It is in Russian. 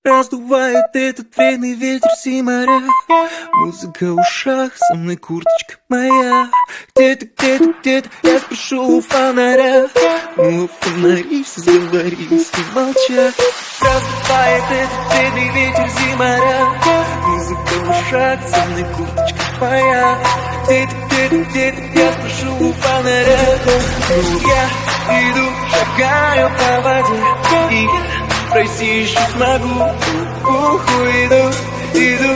раздувает этот вредный ветер зиморя. Музыка в ушах, со мной курточка моя. Где-то, я спрошу у фонаря. Ну, фонари все сговорились и молчат. Раздувает этот вредный ветер зиморя. Музыка в ушах, со мной курточка моя. Где-то, я спрошу у фонаря. Ну, я иду, шагаю по воде, и я пройти еще смогу. Иду.